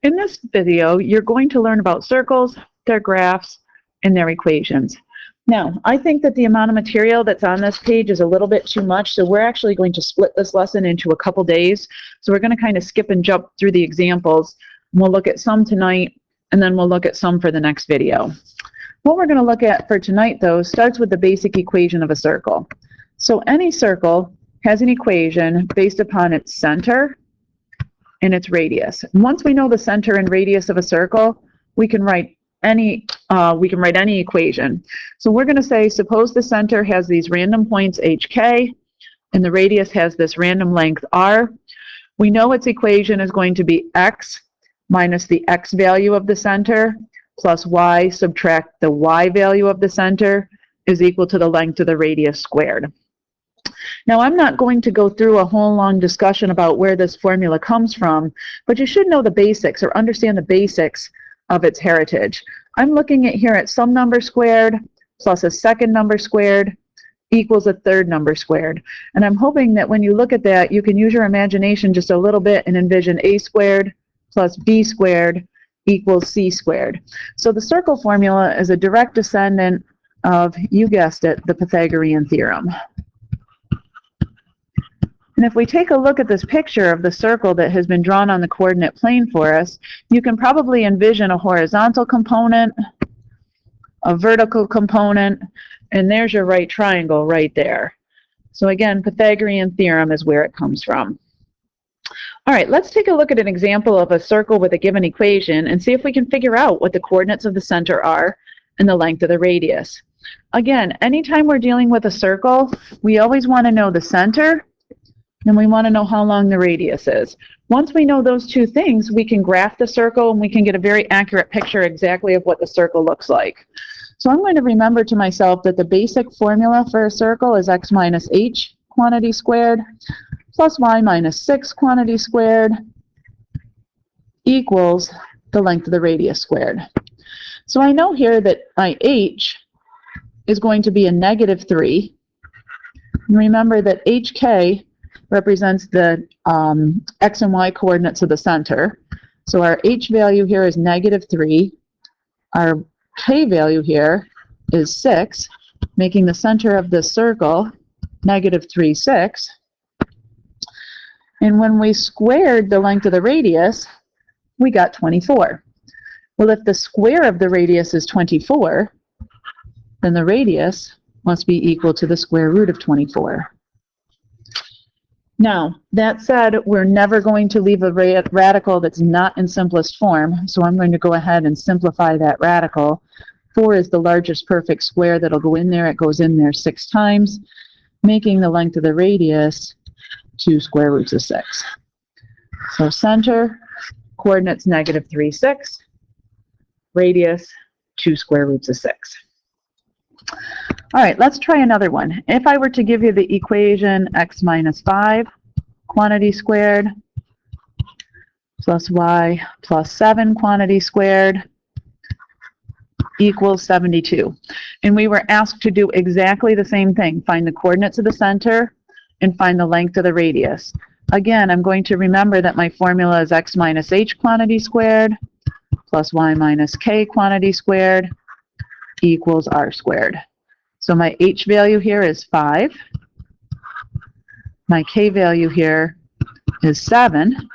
In this video, you're going to learn about circles, their graphs, and their equations. Now, I think that the amount of material that's on this page is a little bit too much, so we're actually going to split this lesson into a couple days. So we're going to kind of skip and jump through the examples. We'll look at some tonight, and then we'll look at some for the next video. What we're going to look at for tonight, though, starts with the basic equation of a circle. So any circle has an equation based upon its center and its radius. Once we know the center and radius of a circle, we can write any equation. So we're going to say, suppose the center has these random points hk, and the radius has this random length r. We know its equation is going to be x minus the x value of the center plus y subtract the y value of the center is equal to the length of the radius squared. Now, I'm not going to go through a whole long discussion about where this formula comes from, but you should know the basics or understand the basics of its heritage. I'm looking at some number squared plus a second number squared equals a third number squared. And I'm hoping that when you look at that, you can use your imagination just a little bit and envision a squared plus b squared equals c squared. So the circle formula is a direct descendant of, you guessed it, the Pythagorean theorem. And if we take a look at this picture of the circle that has been drawn on the coordinate plane for us, you can probably envision a horizontal component, a vertical component, and there's your right triangle right there. So again, Pythagorean theorem is where it comes from. All right, let's take a look at an example of a circle with a given equation and see if we can figure out what the coordinates of the center are and the length of the radius. Again, anytime we're dealing with a circle, we always want to know the center, and we want to know how long the radius is. Once we know those two things, we can graph the circle and we can get a very accurate picture exactly of what the circle looks like. So I'm going to remember to myself that the basic formula for a circle is x minus h quantity squared plus y minus 6 quantity squared equals the length of the radius squared. So I know here that my h is going to be a -3. And remember that hk represents the x and y coordinates of the center. So our h value here is -3. Our k value here is 6, making the center of this circle -3, 6. And when we squared the length of the radius, we got 24. Well, if the square of the radius is 24, then the radius must be equal to the square root of 24. Now, that said, we're never going to leave a radical that's not in simplest form, so I'm going to go ahead and simplify that radical. 4 is the largest perfect square that'll go in there. It goes in there 6 times, making the length of the radius 2 square roots of 6. So center, coordinates -3, 6, radius 2 square roots of 6. All right, let's try another one. If I were to give you the equation x minus 5 quantity squared plus y plus 7 quantity squared equals 72. And we were asked to do exactly the same thing, find the coordinates of the center and find the length of the radius. Again, I'm going to remember that my formula is x minus h quantity squared plus y minus k quantity squared equals r squared. So my h value here is 5. My k value here is 7.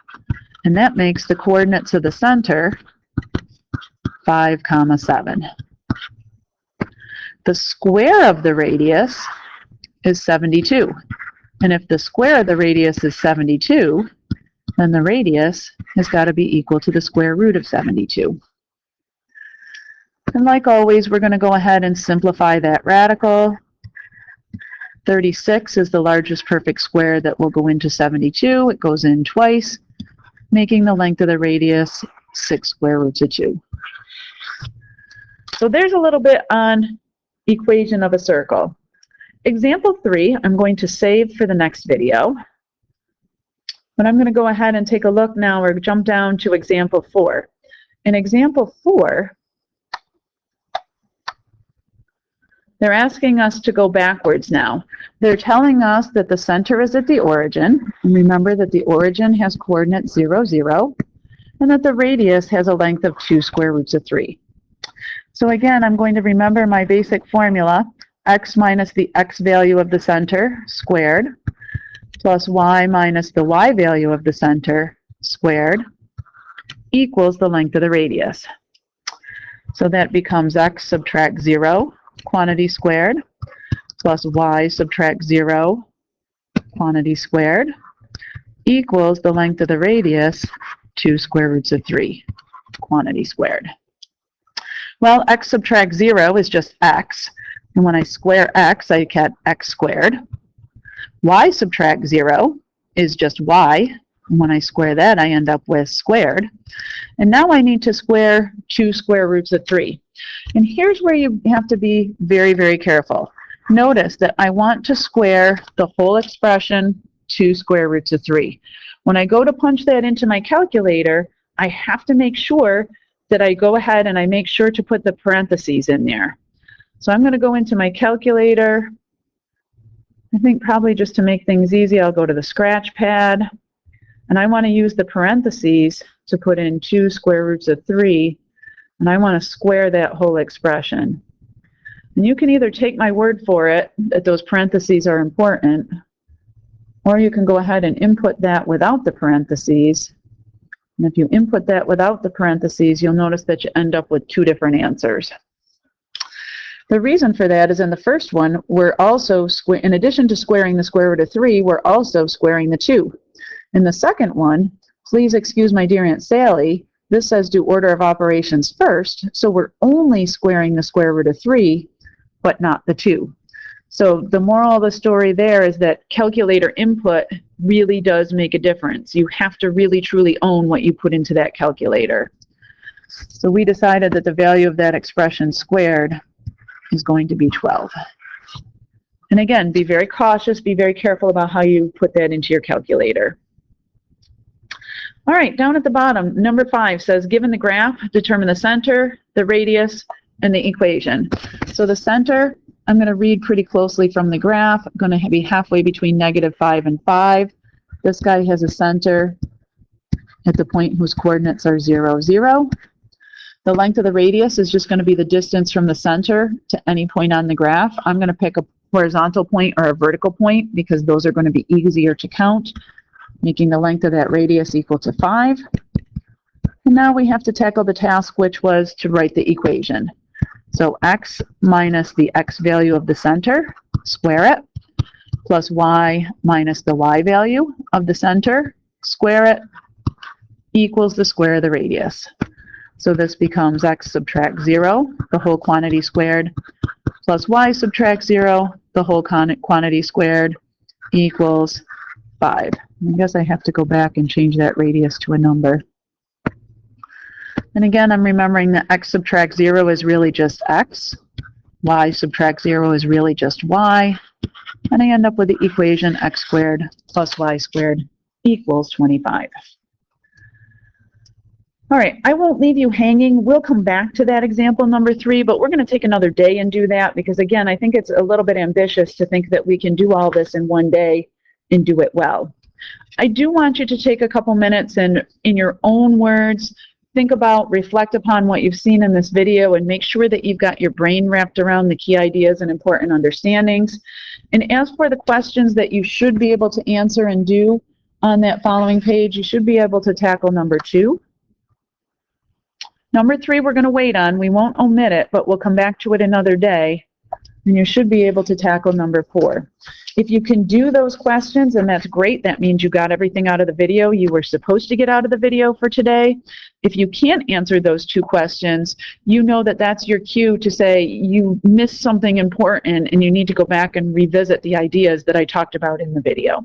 And that makes the coordinates of the center 5, 7. The square of the radius is 72. And if the square of the radius is 72, then the radius has got to be equal to the square root of 72. And like always, we're going to go ahead and simplify that radical. 36 is the largest perfect square that will go into 72. It goes in twice, making the length of the radius 6 square roots of 2. So there's a little bit on equation of a circle. Example 3, I'm going to save for the next video. But I'm going to go ahead and take a look now or jump down to example 4. In example 4, they're asking us to go backwards now. They're telling us that the center is at the origin. And remember that the origin has coordinates 0, 0. and that the radius has a length of 2 square roots of 3. So again, I'm going to remember my basic formula, x minus the x value of the center squared, plus y minus the y value of the center squared, equals the length of the radius. So that becomes x subtract 0, quantity squared, plus y subtract 0, quantity squared, equals the length of the radius, 2 square roots of 3, quantity squared. Well, x subtract 0 is just x, and when I square x, I get x squared. Y subtract 0 is just y, and when I square that, I end up with squared. And now I need to square 2 square roots of 3. And here's where you have to be very, very careful. Notice that I want to square the whole expression 2 square roots of 3. When I go to punch that into my calculator, I have to make sure that I go ahead and I make sure to put the parentheses in there. So I'm going to go into my calculator. I think probably just to make things easy, I'll go to the scratch pad. And I want to use the parentheses to put in 2 square roots of 3. And I want to square that whole expression. And you can either take my word for it that those parentheses are important, or you can go ahead and input that without the parentheses. And if you input that without the parentheses, you'll notice that you end up with 2 different answers. The reason for that is in the first one, we're also, in addition to squaring the square root of 3, we're also squaring the 2. In the second one, please excuse my dear Aunt Sally, this says do order of operations first, so we're only squaring the square root of 3, but not the 2. So the moral of the story there is that calculator input really does make a difference. You have to really truly own what you put into that calculator. So we decided that the value of that expression squared is going to be 12. And again, be very cautious, be very careful about how you put that into your calculator. All right, down at the bottom, number 5 says, given the graph, determine the center, the radius, and the equation. So the center, I'm going to read pretty closely from the graph. I'm going to be halfway between -5 and 5. This guy has a center at the point whose coordinates are 0, 0. The length of the radius is just going to be the distance from the center to any point on the graph. I'm going to pick a horizontal point or a vertical point because those are going to be easier to count, making the length of that radius equal to 5. And now we have to tackle the task, which was to write the equation. So x minus the x value of the center, square it, plus y minus the y value of the center, square it, equals the square of the radius. So this becomes x subtract 0, the whole quantity squared, plus y subtract 0, the whole quantity squared, equals 5. I guess I have to go back and change that radius to a number. And again, I'm remembering that x subtract 0 is really just x, y subtract 0 is really just y, and I end up with the equation x squared plus y squared equals 25. All right, I won't leave you hanging. We'll come back to that example number 3, but we're going to take another day and do that because, again, I think it's a little bit ambitious to think that we can do all this in one day and do it well. I do want you to take a couple minutes and, in your own words, think about, reflect upon what you've seen in this video and make sure that you've got your brain wrapped around the key ideas and important understandings. And as for the questions that you should be able to answer and do on that following page, you should be able to tackle number 2. Number 3 we're going to wait on. We won't omit it, but we'll come back to it another day. And you should be able to tackle number 4. If you can do those questions, and that's great, that means you got everything out of the video you were supposed to get out of the video for today. If you can't answer those 2 questions, you know that that's your cue to say you missed something important and you need to go back and revisit the ideas that I talked about in the video.